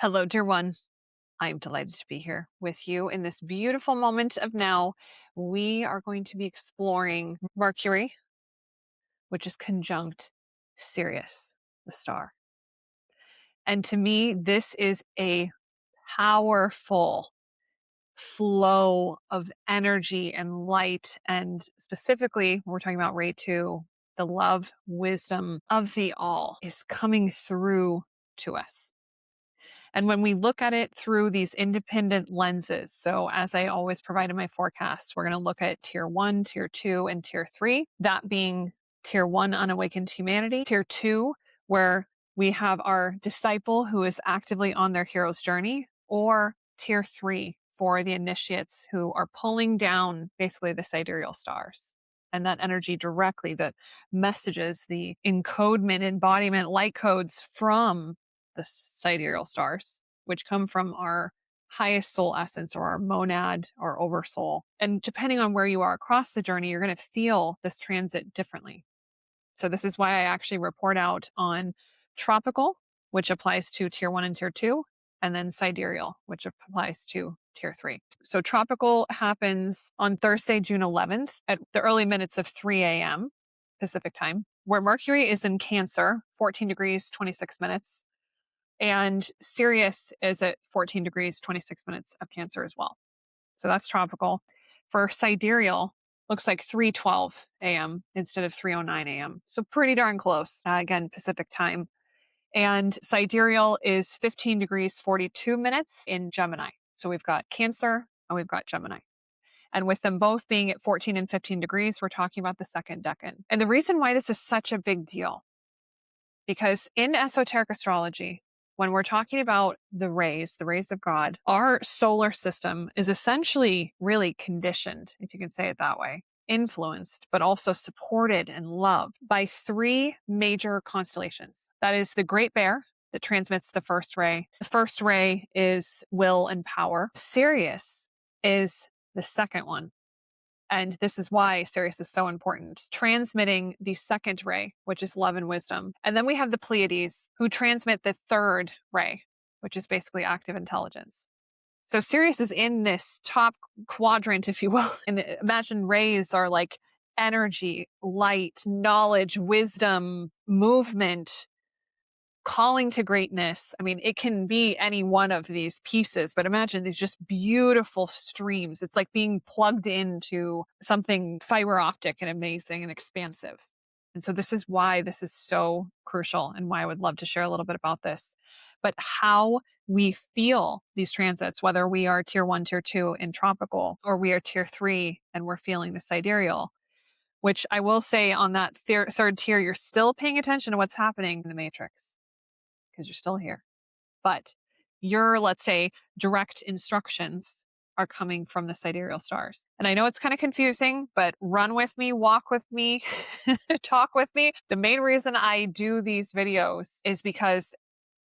Hello, dear one. I'm delighted to be here with you in this beautiful moment of now. We are going to be exploring Mercury, which is conjunct Sirius, the star. And to me, this is a powerful flow of energy and light. And specifically, when we're talking about Ray 2, the love, wisdom of the all is coming through to us. And when we look at it through these independent lenses, so as I always provide in my forecasts, we're going to look at tier 1, tier 2, and tier 3, that being tier 1, unawakened humanity, tier 2, where we have our disciple who is actively on their hero's journey, or tier 3 for the initiates who are pulling down basically the sidereal stars. And that energy directly, the messages, the encodement, embodiment, light codes from the sidereal stars, which come from our highest soul essence or our monad or oversoul. And depending on where you are across the journey, you're going to feel this transit differently. So this is why I actually report out on tropical, which applies to tier 1 and tier 2, and then sidereal, which applies to tier 3. So tropical happens on Thursday, June 11th at the early minutes of 3 a.m. Pacific time, where Mercury is in Cancer, 14 degrees, 26 minutes. And Sirius is at 14 degrees, 26 minutes of Cancer as well. So that's tropical. For sidereal, looks like 3:12 a.m. instead of 3:09 a.m. So pretty darn close, again, Pacific time. And sidereal is 15 degrees, 42 minutes in Gemini. So we've got Cancer and we've got Gemini. And with them both being at 14 and 15 degrees, we're talking about the second decan. And the reason why this is such a big deal, because in esoteric astrology, when we're talking about the rays of God, our solar system is essentially really conditioned, if you can say it that way, influenced, but also supported and loved by three major constellations. That is the Great Bear that transmits the first ray. The first ray is will and power. Sirius is the second one. And this is why Sirius is so important, transmitting the second ray, which is love and wisdom. And then we have the Pleiades, who transmit the third ray, which is basically active intelligence. So Sirius is in this top quadrant, if you will. And imagine rays are like energy, light, knowledge, wisdom, movement, calling to greatness. I mean, it can be any one of these pieces, but imagine these just beautiful streams. It's like being plugged into something fiber optic and amazing and expansive. And so this is why this is so crucial and why I would love to share a little bit about this. But how we feel these transits, whether we are tier 1, tier 2 in tropical, or we are tier 3 and we're feeling the sidereal, which I will say on that third tier, you're still paying attention to what's happening in the matrix, because you're still here. But your, let's say, direct instructions are coming from the sidereal stars. And I know it's kind of confusing, but run with me, walk with me, talk with me. The main reason I do these videos is because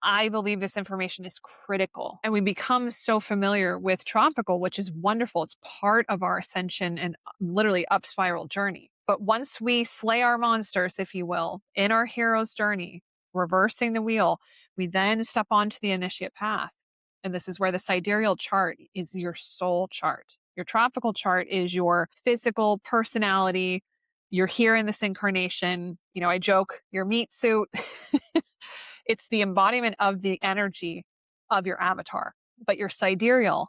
I believe this information is critical. And we become so familiar with tropical, which is wonderful. It's part of our ascension and literally up spiral journey. But once we slay our monsters, if you will, in our hero's journey, reversing the wheel, we then step onto the initiate path. And this is where the sidereal chart is your soul chart. Your tropical chart is your physical personality. You're here in this incarnation. You know, I joke, your meat suit. It's the embodiment of the energy of your avatar. But your sidereal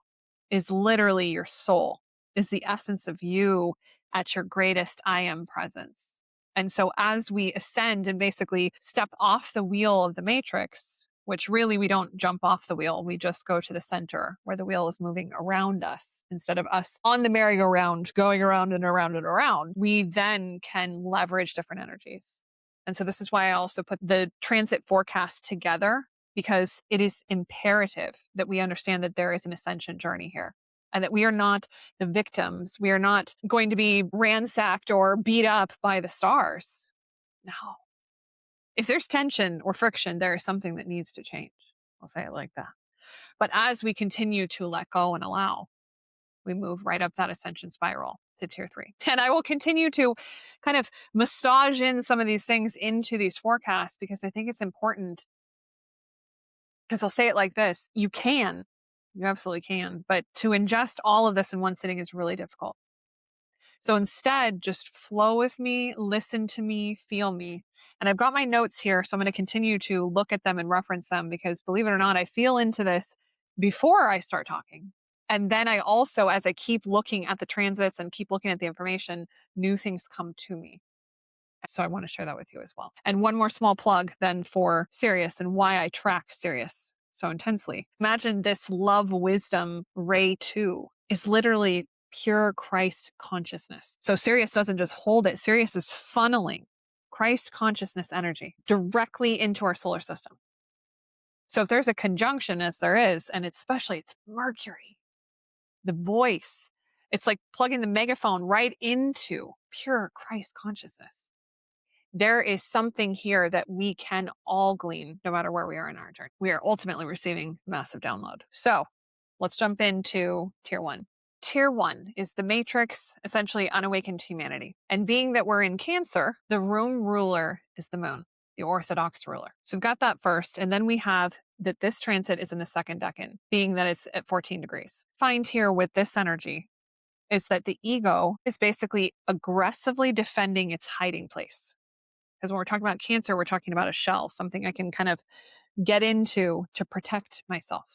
is literally your soul, is the essence of you at your greatest I am presence. And so as we ascend and basically step off the wheel of the matrix, which really we don't jump off the wheel, we just go to the center where the wheel is moving around us instead of us on the merry-go-round going around and around and around, we then can leverage different energies. And so this is why I also put the transit forecast together, because it is imperative that we understand that there is an ascension journey here. And that we are not the victims. We are not going to be ransacked or beat up by the stars. No. If there's tension or friction, there is something that needs to change. I'll say it like that. But as we continue to let go and allow, we move right up that ascension spiral to tier 3. And I will continue to kind of massage in some of these things into these forecasts, because I think it's important Because I'll say it like this, you absolutely can, but to ingest all of this in one sitting is really difficult. So instead, just flow with me, listen to me, feel me. And I've got my notes here, so I'm going to continue to look at them and reference them because believe it or not, I feel into this before I start talking. And then I also, as I keep looking at the transits and keep looking at the information, new things come to me. So I want to share that with you as well. And one more small plug then for Sirius and why I track Sirius so intensely. Imagine this love wisdom ray 2 is literally pure Christ consciousness. So Sirius doesn't just hold it. Sirius is funneling Christ consciousness energy directly into our solar system. So if there's a conjunction, as there is, and especially it's Mercury, the voice, it's like plugging the megaphone right into pure Christ consciousness. There is something here that we can all glean no matter where we are in our journey. We are ultimately receiving massive download. So let's jump into tier 1. Tier 1 is the matrix, essentially unawakened humanity. And being that we're in Cancer, the room ruler is the moon, the orthodox ruler. So we've got that first. And then we have that this transit is in the second decan, being that it's at 14 degrees. Find here with this energy is that the ego is basically aggressively defending its hiding place. Because when we're talking about Cancer, we're talking about a shell, something I can kind of get into to protect myself,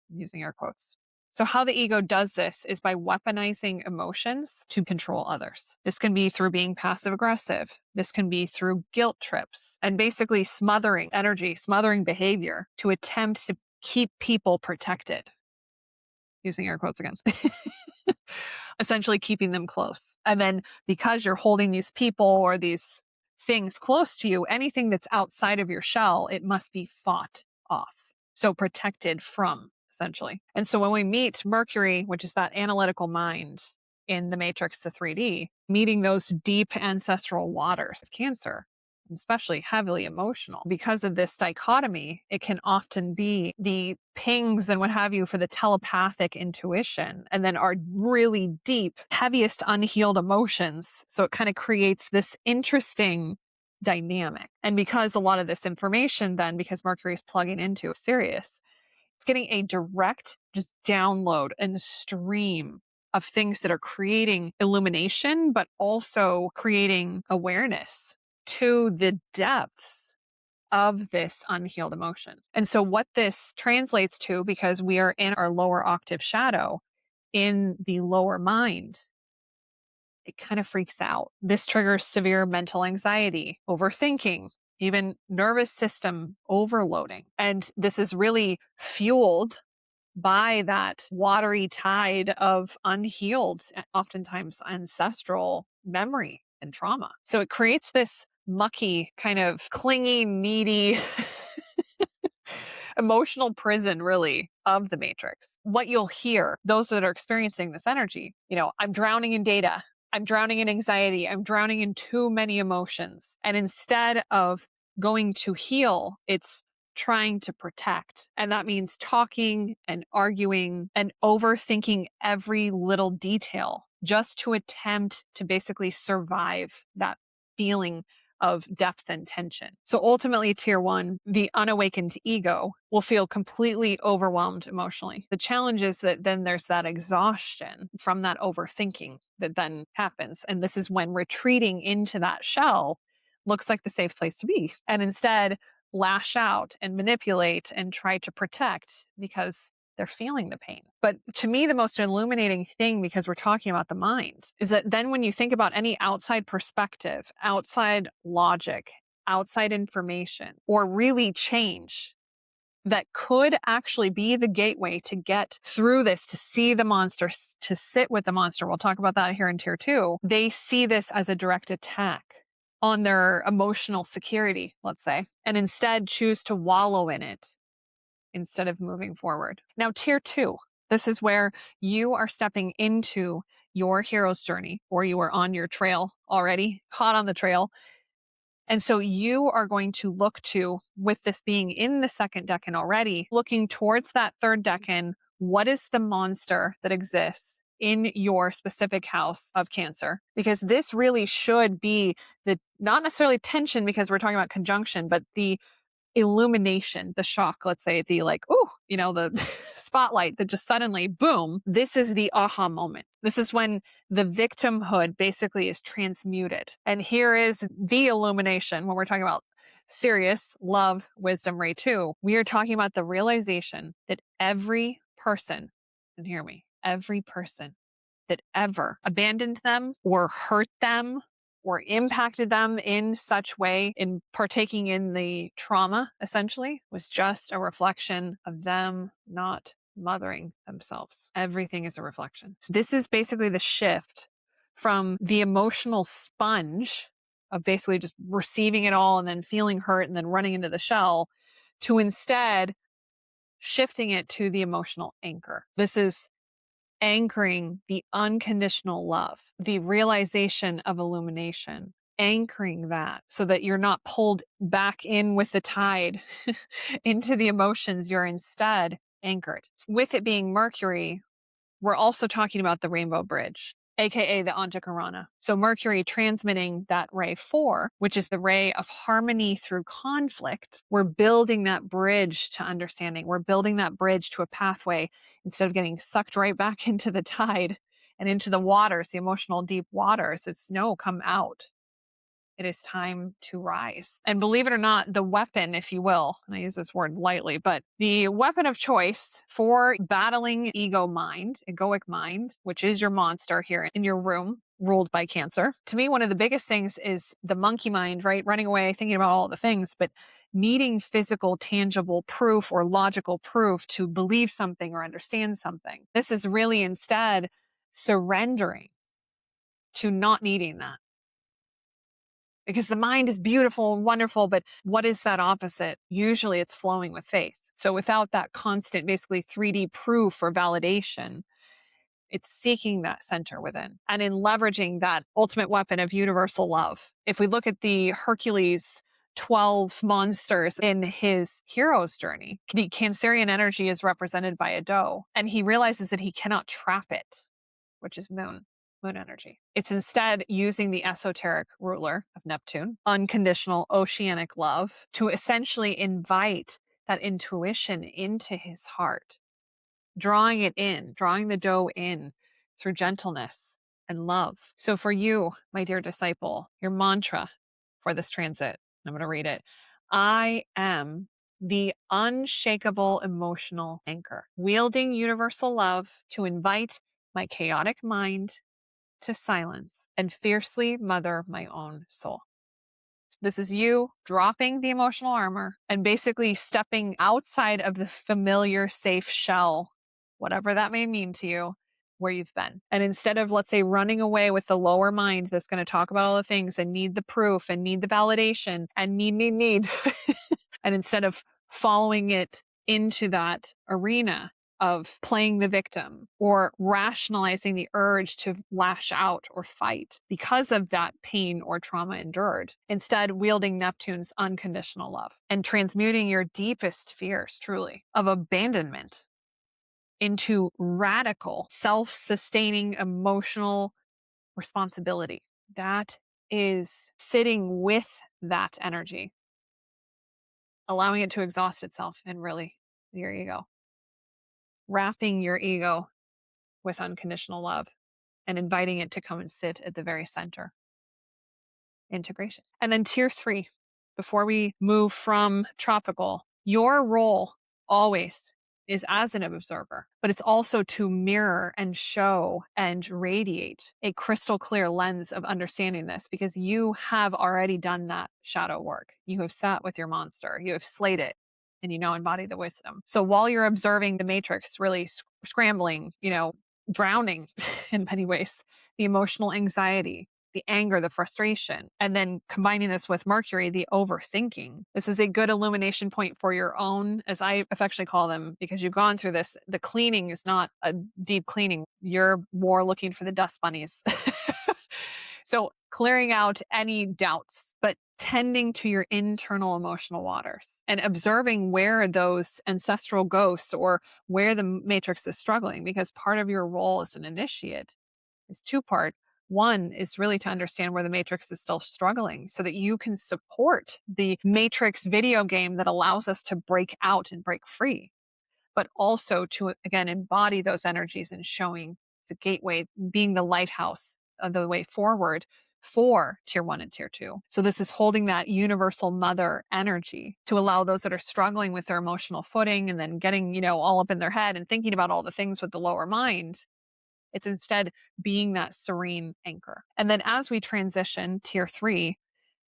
using air quotes. So how the ego does this is by weaponizing emotions to control others. This can be through being passive aggressive. This can be through guilt trips and basically smothering energy, smothering behavior to attempt to keep people protected. Using air quotes again. Essentially keeping them close. And then because you're holding these people or these things close to you, anything that's outside of your shell, it must be fought off. So protected from, essentially. And so when we meet Mercury, which is that analytical mind in the matrix, the 3D, meeting those deep ancestral waters of Cancer, especially heavily emotional. Because of this dichotomy, it can often be the pings and what have you for the telepathic intuition, and then our really deep, heaviest unhealed emotions. So it kind of creates this interesting dynamic. And because a lot of this information then, because Mercury is plugging into Sirius, it's getting a direct just download and stream of things that are creating illumination, but also creating awareness to the depths of this unhealed emotion. And so what this translates to, because we are in our lower octave shadow in the lower mind, it kind of freaks out. This triggers severe mental anxiety, overthinking, even nervous system overloading. And this is really fueled by that watery tide of unhealed, oftentimes ancestral memory and trauma. So it creates this mucky, kind of clingy, needy, emotional prison, really, of the matrix. What you'll hear, those that are experiencing this energy, I'm drowning in data. I'm drowning in anxiety. I'm drowning in too many emotions. And instead of going to heal, it's trying to protect. And that means talking and arguing and overthinking every little detail just to attempt to basically survive that feeling of depth and tension. So ultimately, tier 1, the unawakened ego will feel completely overwhelmed emotionally. The challenge is that then there's that exhaustion from that overthinking that then happens. And this is when retreating into that shell looks like the safe place to be. And instead, lash out and manipulate and try to protect because they're feeling the pain. But to me, the most illuminating thing, because we're talking about the mind, is that then when you think about any outside perspective, outside logic, outside information, or really change that could actually be the gateway to get through this, to see the monster, to sit with the monster. We'll talk about that here in tier 2. They see this as a direct attack on their emotional security, let's say, and instead choose to wallow in it instead of moving forward. Now, tier 2, this is where you are stepping into your hero's journey, or you are on your trail already, hot on the trail. And so you are going to look to, with this being in the second decan already, looking towards that third decan, what is the monster that exists in your specific house of Cancer? Because this really should be the, not necessarily tension because we're talking about conjunction, but the illumination, the shock, let's say the like, oh, the spotlight that just suddenly, boom, this is the aha moment. This is when the victimhood basically is transmuted. And here is the illumination when we're talking about Sirius, love, wisdom, ray 2. We are talking about the realization that every person, and hear me, every person that ever abandoned them or hurt them or impacted them in such way in partaking in the trauma, essentially, was just a reflection of them not mothering themselves. Everything is a reflection. So this is basically the shift from the emotional sponge of basically just receiving it all and then feeling hurt and then running into the shell to instead shifting it to the emotional anchor. This is anchoring the unconditional love, the realization of illumination, anchoring that so that you're not pulled back in with the tide into the emotions. You're instead anchored. With it being Mercury, we're also talking about the rainbow bridge, aka the Anjakarana. So Mercury transmitting that ray 4, which is the ray of harmony through conflict. We're building that bridge to understanding. We're building that bridge to a pathway instead of getting sucked right back into the tide and into the waters, the emotional deep waters. It's no, come out. It is time to rise. And believe it or not, the weapon, if you will, and I use this word lightly, but the weapon of choice for battling egoic mind, which is your monster here in your room, ruled by Cancer. To me, one of the biggest things is the monkey mind, right? Running away, thinking about all the things, but needing physical, tangible proof or logical proof to believe something or understand something. This is really instead surrendering to not needing that. Because the mind is beautiful and wonderful, but what is that opposite? Usually it's flowing with faith. So without that constant, basically 3D proof or validation, it's seeking that center within and in leveraging that ultimate weapon of universal love. If we look at the Hercules 12 monsters in his hero's journey, the Cancerian energy is represented by a doe, and he realizes that he cannot trap it, which is moon energy. It's instead using the esoteric ruler of Neptune, unconditional oceanic love, to essentially invite that intuition into his heart, drawing it in, drawing the doe in through gentleness and love. So for you, my dear disciple, your mantra for this transit, I'm going to read it. I am the unshakable emotional anchor, wielding universal love to invite my chaotic mind to silence and fiercely mother my own soul. This is you dropping the emotional armor and basically stepping outside of the familiar, safe shell, whatever that may mean to you, where you've been. And instead of, let's say, running away with the lower mind that's going to talk about all the things and need the proof and need the validation and need, and instead of following it into that arena of playing the victim or rationalizing the urge to lash out or fight because of that pain or trauma endured. Instead, wielding Neptune's unconditional love and transmuting your deepest fears, truly, of abandonment into radical, self-sustaining emotional responsibility. That is sitting with that energy, allowing it to exhaust itself and really your ego. Wrapping your ego with unconditional love and inviting it to come and sit at the very center. Integration. And then tier 3, before we move from tropical, your role always is as an observer, but it's also to mirror and show and radiate a crystal clear lens of understanding this, because you have already done that shadow work. You have sat with your monster, you have slayed it, and you now embody the wisdom. So while you're observing the matrix really scrambling, drowning in many ways, the emotional anxiety, the anger, the frustration, and then combining this with Mercury, the overthinking. This is a good illumination point for your own, as I affectionately call them, because you've gone through this. The cleaning is not a deep cleaning. You're more looking for the dust bunnies. So clearing out any doubts, but tending to your internal emotional waters and observing where those ancestral ghosts or where the matrix is struggling, because part of your role as an initiate is 2-part. One is really to understand where the matrix is still struggling so that you can support the matrix video game that allows us to break out and break free, but also to, again, embody those energies and showing the gateway, being the lighthouse of the way forward for tier 1 and tier 2. So this is holding that universal mother energy to allow those that are struggling with their emotional footing and then getting, all up in their head and thinking about all the things with the lower mind. It's instead being that serene anchor. And then as we transition tier 3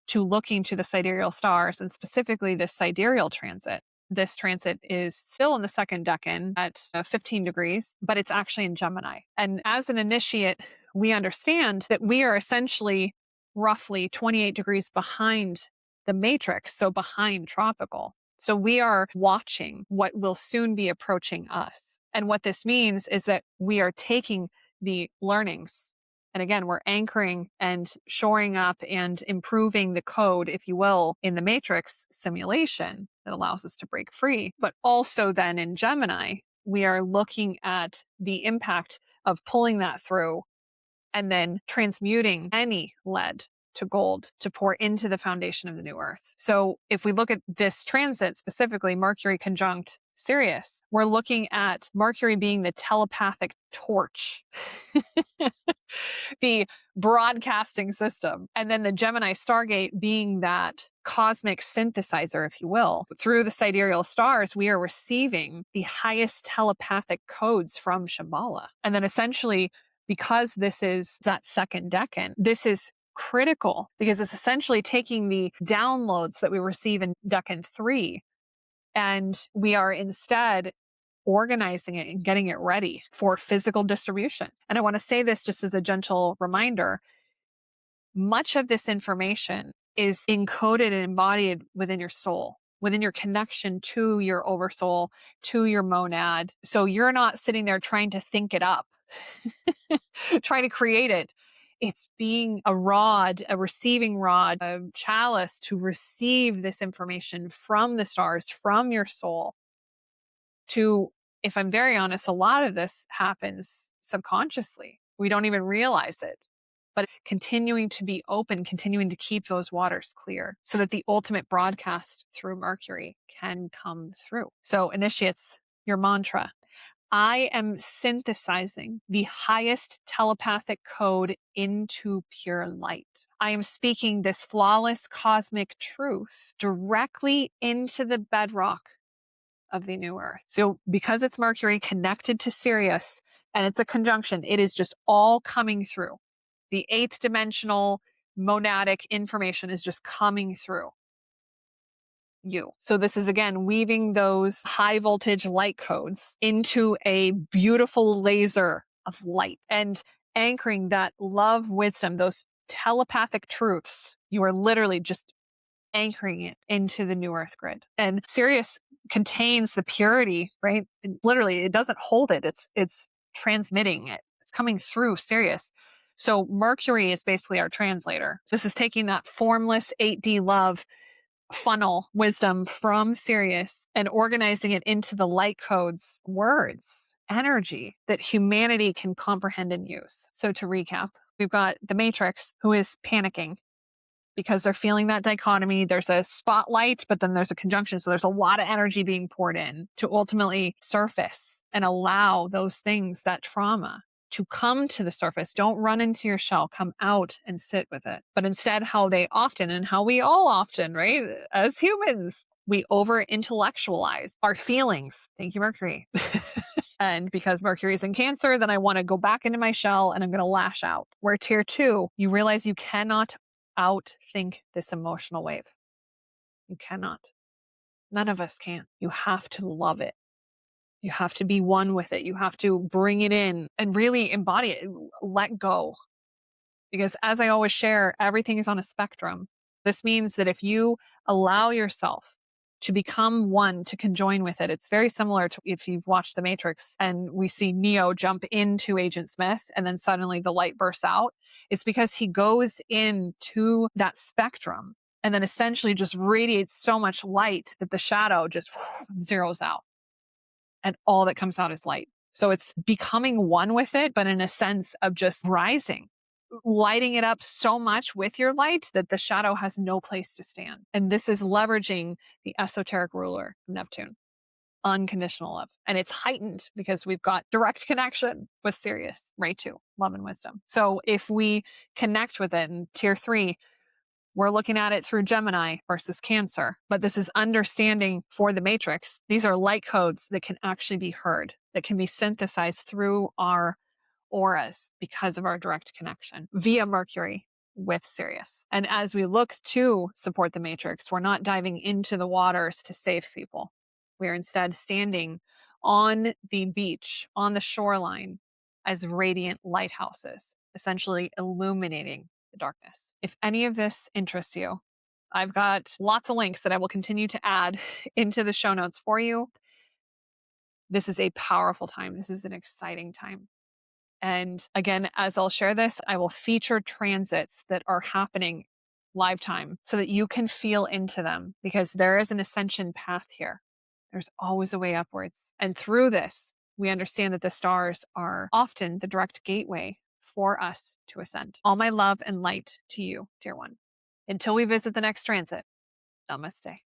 to looking to the sidereal stars, and specifically this sidereal transit, this transit is still in the second decan at 15 degrees, but it's actually in Gemini. And as an initiate, we understand that we are essentially roughly 28 degrees behind the matrix, so behind tropical. So we are watching what will soon be approaching us. And what this means is that we are taking the learnings. And again, we're anchoring and shoring up and improving the code, if you will, in the matrix simulation that allows us to break free. But also then in Gemini, we are looking at the impact of pulling that through and then transmuting any lead to gold to pour into the foundation of the new earth. So if we look at this transit, specifically Mercury Conjunct Sirius, we're looking at Mercury being the telepathic torch, the broadcasting system, and then the Gemini Stargate being that cosmic synthesizer, if you will. Through the sidereal stars, we are receiving the highest telepathic codes from Shambhala. And then essentially, because this is that second decan, this is critical because it's essentially taking the downloads that we receive in decan 3, and we are instead organizing it and getting it ready for physical distribution. And I want to say this just as a gentle reminder. Much of this information is encoded and embodied within your soul, within your connection to your oversoul, to your monad. So you're not sitting there trying to think it up, trying to create it. It's being a rod, a receiving rod, a chalice to receive this information from the stars, from your soul. To, if I'm very honest, a lot of this happens subconsciously. We don't even realize it. But continuing to be open, continuing to keep those waters clear so that the ultimate broadcast through Mercury can come through. So initiates, your mantra: I am synthesizing the highest telepathic code into pure light. I am speaking this flawless cosmic truth directly into the bedrock of the new earth. So because it's Mercury connected to Sirius and it's a conjunction, it is just all coming through. The 8th dimensional monadic information is just coming through you. So this is, again, weaving those high voltage light codes into a beautiful laser of light and anchoring that love, wisdom, those telepathic truths. You are literally just anchoring it into the new earth grid. And Sirius contains the purity, right? Literally, it doesn't hold it. It's transmitting it. It's coming through Sirius. So Mercury is basically our translator. So this is taking that formless 8D love funnel wisdom from Sirius and organizing it into the light codes, words, energy that humanity can comprehend and use. So to recap, we've got the matrix who is panicking because they're feeling that dichotomy. There's a spotlight, but then there's a conjunction. So there's a lot of energy being poured in to ultimately surface and allow those things, that trauma, to come to the surface. Don't run into your shell, come out and sit with it. But instead, how they often, and how we all often, right, as humans, we over intellectualize our feelings. Thank you, Mercury. And because Mercury is in Cancer, then I want to go back into my shell and I'm going to lash out. Where tier 2, you realize you cannot outthink this emotional wave. You cannot. None of us can. You have to love it. You have to be one with it. You have to bring it in and really embody it. Let go. Because as I always share, everything is on a spectrum. This means that if you allow yourself to become one, to conjoin with it, it's very similar to if you've watched The Matrix and we see Neo jump into Agent Smith and then suddenly the light bursts out. It's because he goes into that spectrum and then essentially just radiates so much light that the shadow just zeroes out. And all that comes out is light. So it's becoming one with it, but in a sense of just rising lighting it up so much with your light that the shadow has no place to stand. And this is leveraging the esoteric ruler, Neptune, unconditional love. And it's heightened because we've got direct connection with Sirius, right? To love and wisdom. So if we connect with it in tier 3, we're looking at it through Gemini versus Cancer. But this is understanding for the matrix. These are light codes that can actually be heard, that can be synthesized through our auras because of our direct connection via Mercury with Sirius. And as we look to support the matrix, we're not diving into the waters to save people. We're instead standing on the beach, on the shoreline, as radiant lighthouses, essentially illuminating the darkness. If any of this interests you, I've got lots of links that I will continue to add into the show notes for you. This is a powerful time. This is an exciting time. And again, as I'll share this, I will feature transits that are happening live time so that you can feel into them, because there is an ascension path here. There's always a way upwards. And through this, we understand that the stars are often the direct gateway for us to ascend. All my love and light to you, dear one. Until we visit the next transit, namaste.